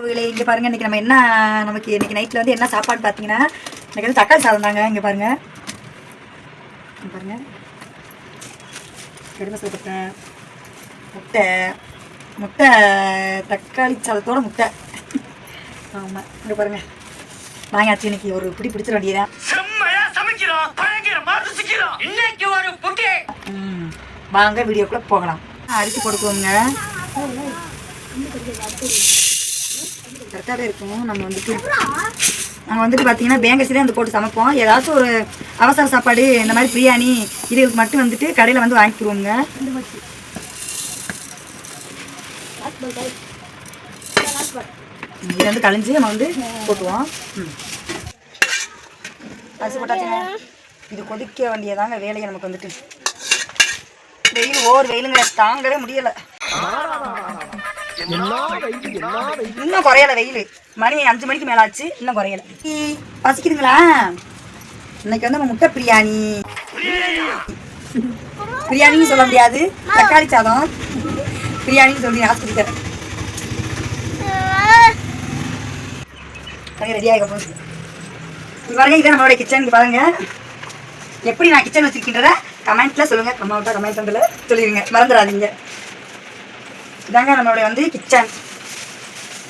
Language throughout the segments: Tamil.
உறவுகளே, இங்கே பாருங்கள். இன்றைக்கி நம்ம என்ன நமக்கு இன்றைக்கி நைட்டில் வந்து என்ன சாப்பாடு பார்த்தீங்கன்னா, இன்றைக்கி வந்து தக்காளி சாதம் தாங்க. இங்கே பாருங்கள், கருமசல் கொட்டை முட்டை முட்டை தக்காளி சாதத்தோட முட்டை. ஆமாம், இங்கே பாருங்கள். வாங்கியாச்சு. இன்னைக்கு ஒரு பிடி பிடிச்சிட வேண்டியதான். வாங்க வீடியோக்குள்ளே போகலாம். அரிசி போட்டுக்கோங்க. கரெக்டாகவே இருக்கும். நம்ம வந்துட்டு பார்த்தீங்கன்னா பேங்கரிசிலே வந்து போட்டு சமைப்போம். ஏதாச்சும் ஒரு அவசர சாப்பாடு இந்த மாதிரி பிரியாணி இதுகளுக்கு மட்டும் வந்துட்டு கடையில் வந்து வாங்கிக்குவோங்க. இதை வந்து கழிஞ்சு நம்ம வந்து போட்டுவோம். அரிசி போட்டாச்சுங்க. இது கொதிக்க வேண்டியதாங்க வேலையை. நமக்கு வந்துட்டு வெயில் வெயிலுங்க, தாங்கவே முடியலை. இன்னும் குறையல வெயில். மணி 5 மணிக்கு மேல ஆச்சு, இன்னும் குறையல. பசிக்குதுங்களா? இன்னைக்கு வந்து நம்ம முட்டை பிரியாணின்னு சொல்ல முடியாது, தக்காளி சாதம் பிரியாணின்னு சொல்லி ஆஸ்பத்திரி ரெடி ஆக போகுது. பாருங்க, இதான் நம்மளோட கிச்சன். பாருங்க எப்படி நான் கிச்சன் வச்சிருக்கின்றத கமெண்ட்ல சொல்லுங்க. கமெண்ட் பண்றதுல சொல்லிடுங்க, மறந்துடாதீங்க. இதாங்க நம்மளுடைய வந்து கிச்சன்.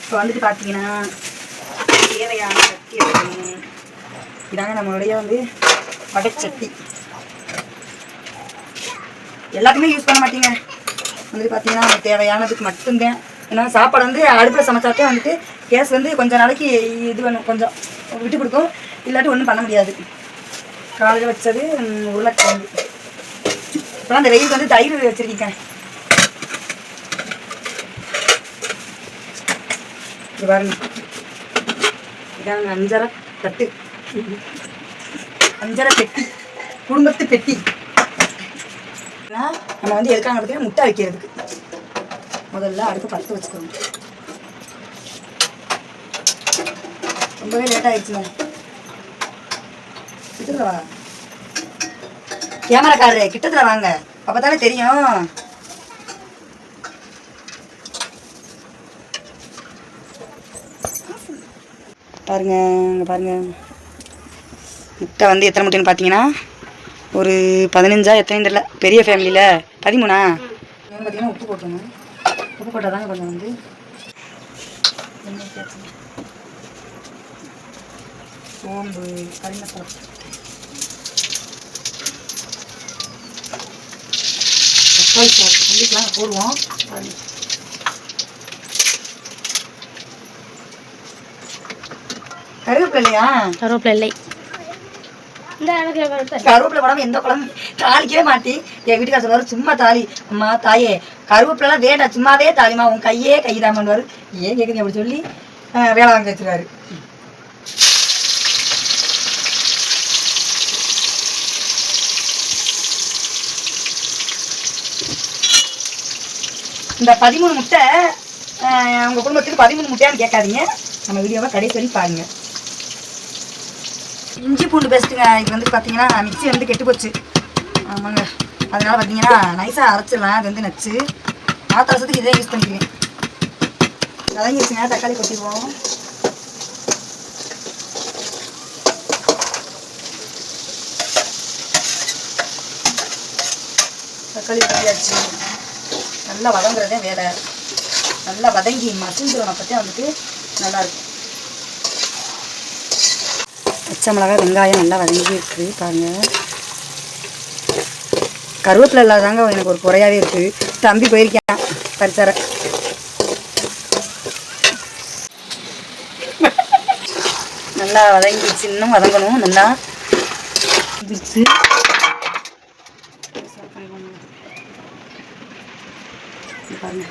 இப்போ வந்துட்டு பார்த்தீங்கன்னா தேவையான சட்டி எடுக்கணும். இதாங்க நம்மளுடைய வந்து வடைச்சட்டி. எல்லாத்தையுமே யூஸ் பண்ண மாட்டீங்க. வந்துட்டு பார்த்தீங்கன்னா நமக்கு தேவையானதுக்கு மட்டும்தான். ஏன்னா சாப்பாடு வந்து அடுப்பில் சமைச்சாத்தே வந்துட்டு கேஸ் வந்து கொஞ்சம் நாளைக்கு இது பண்ணும், கொஞ்சம் விட்டு கொடுக்கும். இல்லாட்டி ஒன்றும் பண்ண முடியாது. காலையில் வச்சது உருளைக்கிழங்கு. இப்போலாம் அந்த வெயிலுக்கு வந்து தயிர் வச்சுருக்கீங்க. இது பாருங்க, இதாங்க அஞ்சரை தட்டு, அஞ்சரை பெட்டி, குடும்பத்து பெட்டி. நம்ம வந்து எதுக்காக பார்த்தீங்கன்னா முட்டை வைக்கிறதுக்கு. முதல்ல அடுப்பு பற்ற வச்சுக்கோங்க. ரொம்பவே லேட் ஆயிடுச்சுங்க. கிட்டத்தில் வா, கேமராக்காரரு கிட்டத்தில் வாங்க, அப்போதானே தெரியும். பாருங்க, இங்கே பாருங்க. முட்டை வந்து எத்தனை முட்டைன்னு பார்த்தீங்கன்னா ஒரு 15 எத்தனைன்னு தெரியல. பெரிய ஃபேமிலியில் 13. பார்த்தீங்கன்னா உப்பு போட்டணும். உப்பு போட்டால் தாங்க கொஞ்சம் வந்து சோம்பு, கறி மசாலா, தக்காளி சாதம் கண்டிப்பாக போடுவோம். கருவேப்பிலை இல்லையா? கருவேப்பிலை இல்லை. கருவேப்பிலை படம் எந்த குழம்பு தாளிக்கவே மாட்டி. என் வீட்டுக்கார சொல்லுவாரு, சும்மா தாலி அம்மா தாயே, கருவேப்பிலாம் வேண்டாம், சும்மாவே தாலிமா, உன் கையே கைதாமன்னுவாரு. ஏன் கேட்குது அப்படி சொல்லி வேலை வாங்க வச்சிருவாரு. இந்த 13 முட்டை உங்கள் குடும்பத்துக்கு 13 முட்டையான்னு கேட்காதீங்க. நம்ம வீடியோவை கடைசி வரைக்கும் பாருங்க. இஞ்சி பூண்டு பேஸ்ட்டுங்க. இது வந்து பார்த்தீங்கன்னா மிக்ஸி வந்து கெட்டு போச்சு. ஆமாங்க, அதனால் பார்த்தீங்கன்னா நைஸாக அரைச்சிடலாம். அது வந்து நச்சு ஆத்திரத்துக்கு இதே யூஸ் பண்ணிக்குவேன். வதங்கிடுச்சுங்க. தக்காளி கொட்டிடுவோம். தக்காளி கொட்டியாச்சு. நல்லா வதங்குறதே வேலை. நல்லா வதங்கி மசிஞ்சிடும். அப்போதான் வந்துட்டு நல்லாயிருக்கும். பச்சை மிளகாய், வெங்காயம் நல்லா வதங்கி இருக்குது. பாருங்கள், கருவேப்பிலை இல்லாதாங்க எனக்கு ஒரு குறையாவே இருக்குது. தம்பி போயிருக்கேன் பரிசர. நல்லா வதங்கிடுச்சு. இன்னும் வதங்கணும். நல்லா வந்துருச்சு. பாருங்க,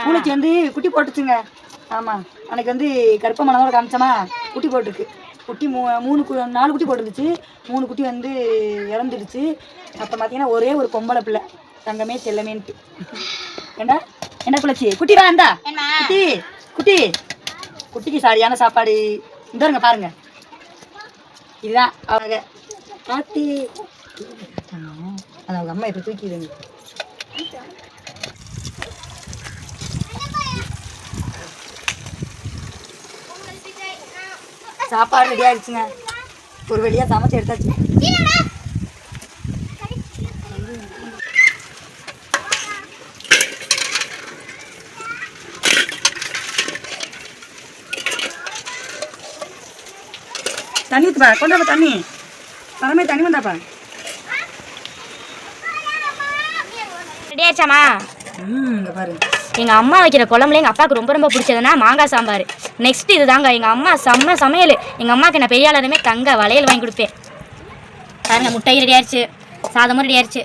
பூனைக்கு வந்து குட்டி போட்டுச்சுங்க. ஆமாம், அன்னைக்கு வந்து கருப்ப மனதோட காமிச்சோமா, குட்டி போட்டிருக்கு. குட்டி 4 குட்டி போட்டுருந்துச்சு. 3 குட்டி வந்து இறந்துடுச்சு. அப்போ பார்த்தீங்கன்னா ஒரே ஒரு பொம்பளை பிள்ளை, தங்கமே செல்லமேன்ட்டு. என்ன பிள்ளைச்சி குட்டி வா, இந்தா குட்டி குட்டிக்கு சரியான சாப்பாடு. இந்த பாருங்க, இதுதான் அவங்க பாத்தி. அது அவங்க அம்மா இப்போ தூக்கிடுங்க. சாப்பாடு ரெடி ஆகிடுச்சுங்க. ஒரு வழியாக சமைச்சு எடுத்தாச்சு. தண்ணி ஊற்றுப்பா, கொண்டாப்பா தண்ணி. தலைமை தண்ணி வந்தாப்பா. ரெடி ஆயிடுச்சாமா? இங்கே பாரு. எங்கள் அம்மா வைக்கிற குழம்புல எங்கள் அப்பாவுக்கு ரொம்ப ரொம்ப பிடிச்சதுன்னா மாங்காய் சாம்பார். நெக்ஸ்ட் இது தாங்க எங்கள் அம்மா செம்ம சமையல். எங்கள் அம்மாவுக்கு நான் பெரிய ஆளாலுமே தங்க வளையல் வாங்கி கொடுப்பேன். பாருங்க, முட்டை ரெடி ஆயிடுச்சு, சாதமும் ரெடி ஆயிடுச்சு.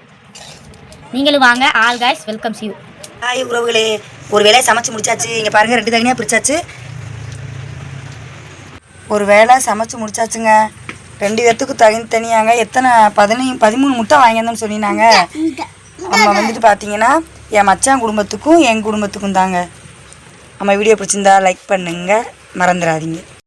நீங்களும் வாங்க. All guys welcome you. Hi உறவுகளே, ஒரு வேளை சமைச்சு முடிச்சாச்சு. இங்கே பாருங்கள், 2 தனியாக பிரிச்சாச்சு. ஒரு வேளை சமைச்சு முடிச்சாச்சுங்க. 2 பேர்த்துக்கு தனித்தனியாங்க. எத்தனை 13 முட்டை வாங்கியிருந்தோன்னு சொல்லினாங்க. நம்ம வந்துட்டு பார்த்தீங்கன்னா என் மச்சான் குடும்பத்துக்கும் என் குடும்பத்துக்கும் தாங்க. நம்ம வீடியோ பிடிச்சிருந்தா லைக் பண்ணுங்கள், மறந்துடாதீங்க.